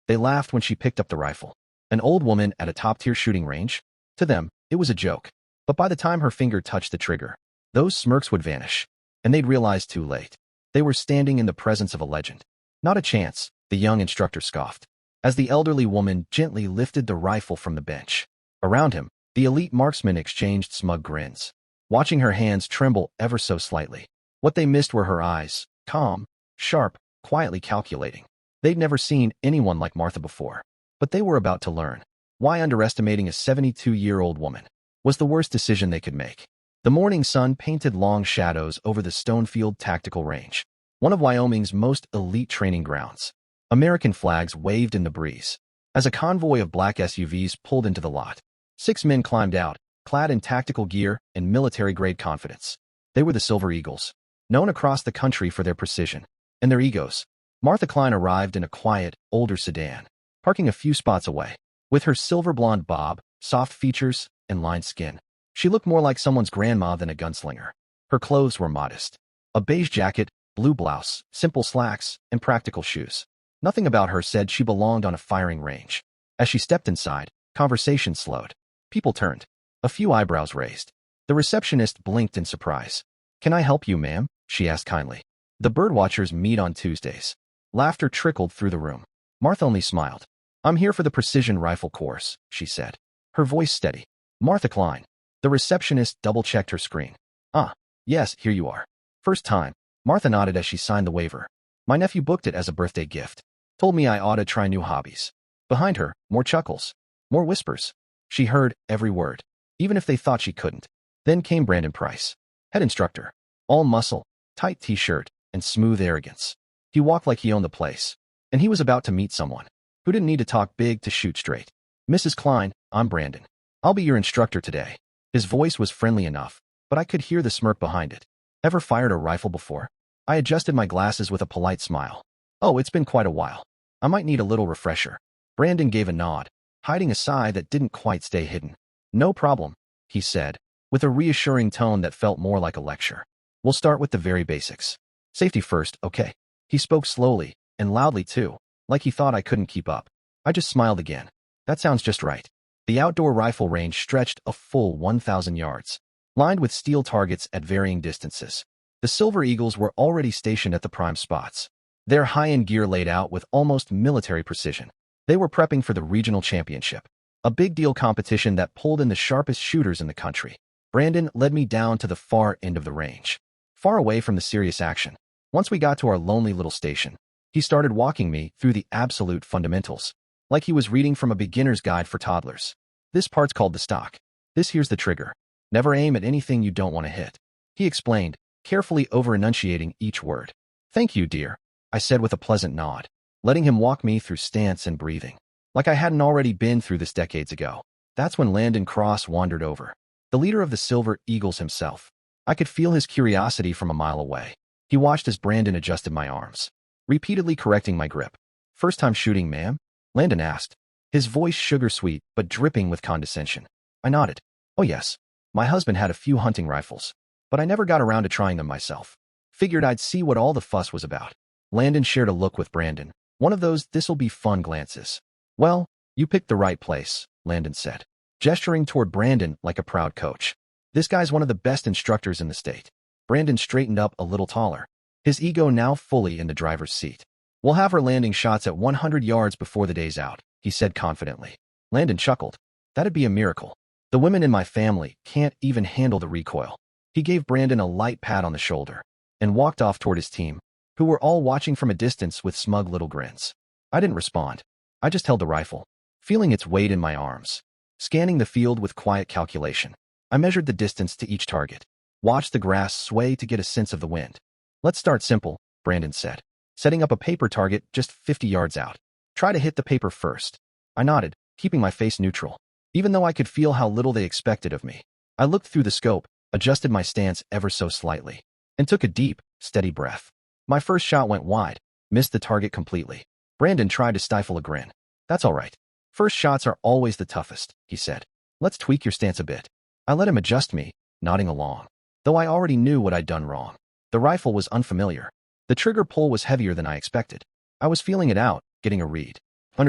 They laughed when she picked up the rifle. An old woman at a top-tier shooting range? To them, it was a joke. But by the time her finger touched the trigger, those smirks would vanish, and they'd realize too late. They were standing in the presence of a legend. Not a chance, the young instructor scoffed, as the elderly woman gently lifted the rifle from the bench. Around him, the elite marksmen exchanged smug grins, watching her hands tremble ever so slightly. What they missed were her eyes, calm, sharp, quietly calculating. They'd never seen anyone like Martha before, but they were about to learn why underestimating a 72-year-old woman was the worst decision they could make. The morning sun painted long shadows over the Stonefield Tactical Range, one of Wyoming's most elite training grounds. American flags waved in the breeze as a convoy of black SUVs pulled into the lot. 6 men climbed out, clad in tactical gear and military-grade confidence. They were the Silver Eagles, known across the country for their precision and their egos. Martha Klein arrived in a quiet, older sedan, parking a few spots away. With her silver-blonde bob, soft features, and lined skin, she looked more like someone's grandma than a gunslinger. Her clothes were modest. A beige jacket, blue blouse, simple slacks, and practical shoes. Nothing about her said she belonged on a firing range. As she stepped inside, conversation slowed. People turned. A few eyebrows raised. The receptionist blinked in surprise. "Can I help you, ma'am?" she asked kindly. "The birdwatchers meet on Tuesdays." Laughter trickled through the room. Martha only smiled. "I'm here for the precision rifle course," she said, her voice steady. "Martha Klein." The receptionist double-checked her screen. "Ah, yes, here you are. First time." Martha nodded as she signed the waiver. "My nephew booked it as a birthday gift. Told me I ought to try new hobbies." Behind her, more chuckles, more whispers. She heard every word, even if they thought she couldn't. Then came Brandon Price, head instructor. All muscle, tight t-shirt, and smooth arrogance. He walked like he owned the place, and he was about to meet someone who didn't need to talk big to shoot straight. "Mrs. Klein, I'm Brandon. I'll be your instructor today." His voice was friendly enough, but I could hear the smirk behind it. "Ever fired a rifle before?" I adjusted my glasses with a polite smile. "Oh, it's been quite a while. I might need a little refresher." Brandon gave a nod, hiding a sigh that didn't quite stay hidden. "No problem," he said, with a reassuring tone that felt more like a lecture. "We'll start with the very basics. Safety first, okay?" He spoke slowly, and loudly too, like he thought I couldn't keep up. I just smiled again. "That sounds just right." The outdoor rifle range stretched a full 1,000 yards, lined with steel targets at varying distances. The Silver Eagles were already stationed at the prime spots, their high-end gear laid out with almost military precision. They were prepping for the regional championship, a big-deal competition that pulled in the sharpest shooters in the country. Brandon led me down to the far end of the range, far away from the serious action. Once we got to our lonely little station, he started walking me through the absolute fundamentals, like he was reading from a beginner's guide for toddlers. "This part's called the stock. This here's the trigger. Never aim at anything you don't want to hit," he explained, carefully over-enunciating each word. "Thank you, dear," I said with a pleasant nod, letting him walk me through stance and breathing, like I hadn't already been through this decades ago. That's when Landon Cross wandered over, the leader of the Silver Eagles himself. I could feel his curiosity from a mile away. He watched as Brandon adjusted my arms, repeatedly correcting my grip. "First time shooting, ma'am?" Landon asked, his voice sugar-sweet but dripping with condescension. I nodded. "Oh yes, my husband had a few hunting rifles, but I never got around to trying them myself. Figured I'd see what all the fuss was about." Landon shared a look with Brandon, one of those this'll-be-fun glances. "Well, you picked the right place," Landon said, gesturing toward Brandon like a proud coach. "This guy's one of the best instructors in the state." Brandon straightened up a little taller, his ego now fully in the driver's seat. "We'll have her landing shots at 100 yards before the day's out," he said confidently. Landon chuckled. "That'd be a miracle. The women in my family can't even handle the recoil." He gave Brandon a light pat on the shoulder and walked off toward his team, who were all watching from a distance with smug little grins. I didn't respond. I just held the rifle, feeling its weight in my arms, scanning the field with quiet calculation. I measured the distance to each target, watched the grass sway to get a sense of the wind. "Let's start simple," Brandon said, setting up a paper target just 50 yards out. "Try to hit the paper first." I nodded, keeping my face neutral, even though I could feel how little they expected of me. I looked through the scope, adjusted my stance ever so slightly, and took a deep, steady breath. My first shot went wide, missed the target completely. Brandon tried to stifle a grin. "That's all right. First shots are always the toughest," he said. "Let's tweak your stance a bit." I let him adjust me, nodding along, though I already knew what I'd done wrong. The rifle was unfamiliar. The trigger pull was heavier than I expected. I was feeling it out, getting a read. And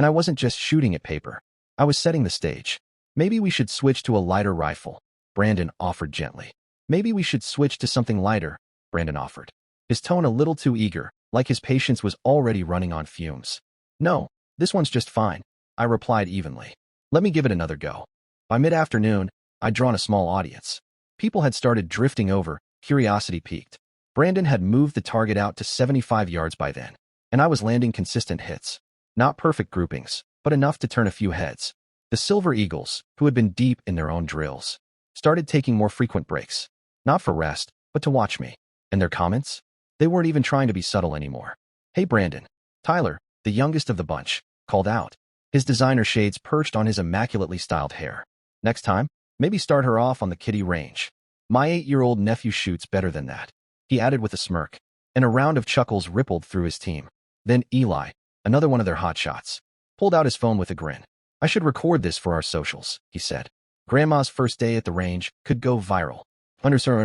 I wasn't just shooting at paper. I was setting the stage. Maybe we should switch to a lighter rifle, Brandon offered gently. Maybe we should switch to something lighter, Brandon offered, his tone a little too eager, like his patience was already running on fumes. No, this one's just fine, I replied evenly. Let me give it another go. By mid-afternoon, I'd drawn a small audience. People had started drifting over, curiosity piqued. Brandon had moved the target out to 75 yards by then, and I was landing consistent hits. Not perfect groupings, but enough to turn a few heads. The Silver Eagles, who had been deep in their own drills, started taking more frequent breaks. Not for rest, but to watch me. And their comments? They weren't even trying to be subtle anymore. Hey Brandon. Tyler, the youngest of the bunch, called out. His designer shades perched on his immaculately styled hair. Next time, maybe start her off on the kiddie range. My 8-year-old nephew shoots better than that, he added with a smirk, and a round of chuckles rippled through his team. Then Eli, another one of their hotshots, pulled out his phone with a grin. I should record this for our socials, he said. Grandma's first day at the range could go viral. Underscore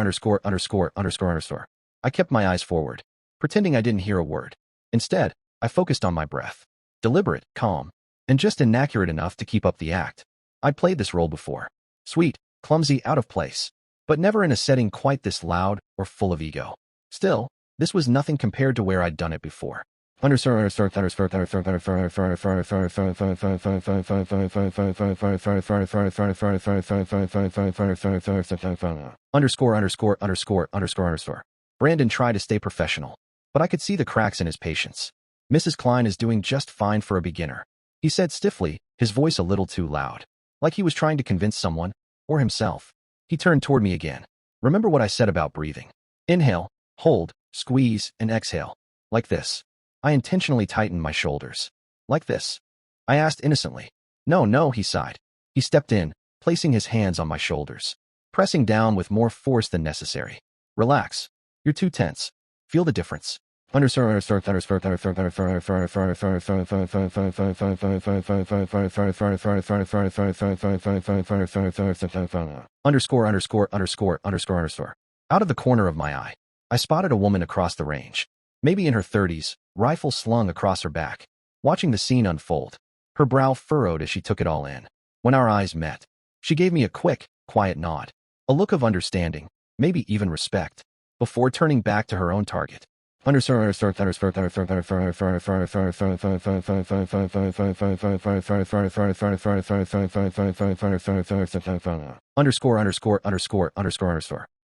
underscore. I kept my eyes forward, pretending I didn't hear a word. Instead, I focused on my breath. Deliberate, calm, and just inaccurate enough to keep up the act. I'd played this role before. Sweet, clumsy, out of place, but never in a setting quite this loud or full of ego. Still, this was nothing compared to where I'd done it before. Underscore underscore. Brandon tried to stay professional, but I could see the cracks in his patience. Mrs. Klein is doing just fine for a beginner, he said stiffly, his voice a little too loud, like he was trying to convince someone, or himself. He turned toward me again. Remember what I said about breathing. Inhale, hold, squeeze, and exhale. Like this. I intentionally tightened my shoulders. Like this. I asked innocently. No, he sighed. He stepped in, placing his hands on my shoulders, pressing down with more force than necessary. Relax. You're too tense. Feel the difference. Underscore underscore. Out of the corner of my eye, I spotted a woman across the range, maybe in her 30s, rifle slung across her back, watching the scene unfold. Her brow furrowed as she took it all in. When our eyes met, she gave me a quick, quiet nod, a look of understanding, maybe even respect, before turning back to her own target. Underscore underscore.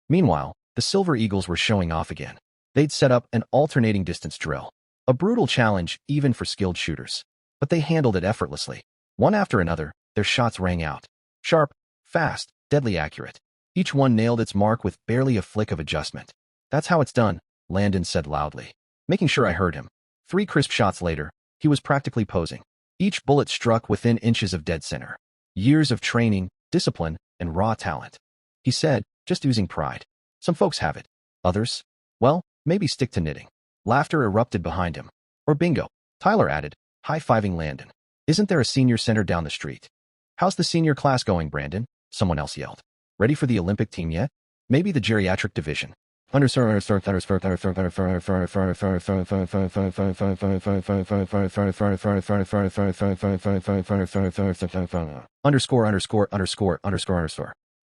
Meanwhile, the Silver Eagles were showing off again. They'd set up an alternating distance drill, a brutal challenge even for skilled shooters, but they handled it effortlessly. One after another, their shots rang out. Sharp, fast, deadly accurate. Each one nailed its mark with barely a flick of adjustment. That's how it's done, Landon said loudly, making sure I heard him. 3 crisp shots later, he was practically posing. Each bullet struck within inches of dead center. Years of training, discipline, and raw talent. He said, just oozing pride. Some folks have it. Others? Well, maybe stick to knitting. Laughter erupted behind him. Or bingo, Tyler added, high-fiving Landon. Isn't there a senior center down the street? How's the senior class going, Brandon? Someone else yelled. Ready for the Olympic team yet? Maybe the geriatric division. Underscore underscore.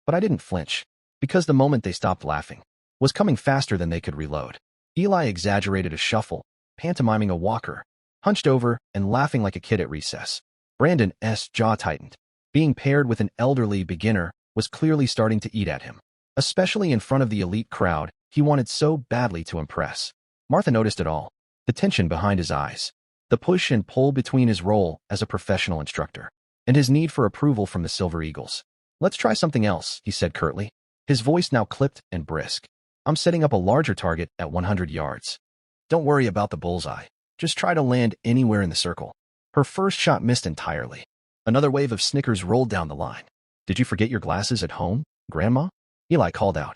But I didn't flinch, because the moment they stopped laughing was coming faster than they could reload. Eli exaggerated a shuffle, pantomiming a walker, hunched over and laughing like a kid at recess. Brandon's jaw tightened. Being paired with an elderly beginner was clearly starting to eat at him. Especially in front of the elite crowd, he wanted so badly to impress. Martha noticed it all. The tension behind his eyes, the push and pull between his role as a professional instructor, and his need for approval from the Silver Eagles. Let's try something else, he said curtly, his voice now clipped and brisk. I'm setting up a larger target at 100 yards. Don't worry about the bullseye. Just try to land anywhere in the circle. Her first shot missed entirely. Another wave of snickers rolled down the line. Did you forget your glasses at home, Grandma? Eli called out.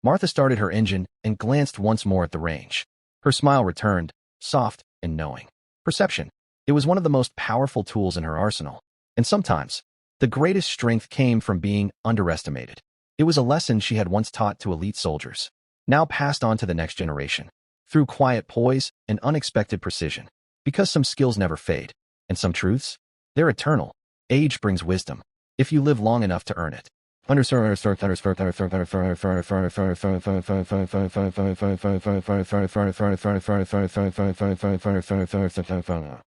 Martha started her engine and glanced once more at the range. Her smile returned, soft and knowing. Perception. It was one of the most powerful tools in her arsenal. And sometimes, the greatest strength came from being underestimated. It was a lesson she had once taught to elite soldiers, now passed on to the next generation, through quiet poise and unexpected precision. Because some skills never fade, and some truths, they're eternal. Age brings wisdom, if you live long enough to earn it.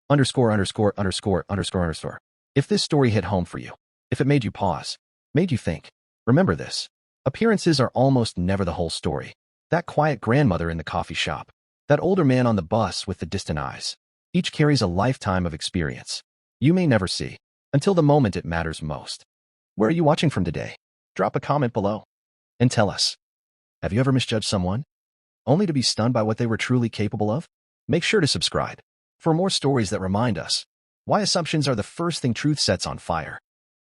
Underscore, underscore. If this story hit home for you, if it made you pause, made you think, remember this. Appearances are almost never the whole story. That quiet grandmother in the coffee shop, that older man on the bus with the distant eyes, each carries a lifetime of experience you may never see, until the moment it matters most. Where are you watching from today? Drop a comment below and tell us. Have you ever misjudged someone, only to be stunned by what they were truly capable of? Make sure to subscribe for more stories that remind us why assumptions are the first thing truth sets on fire.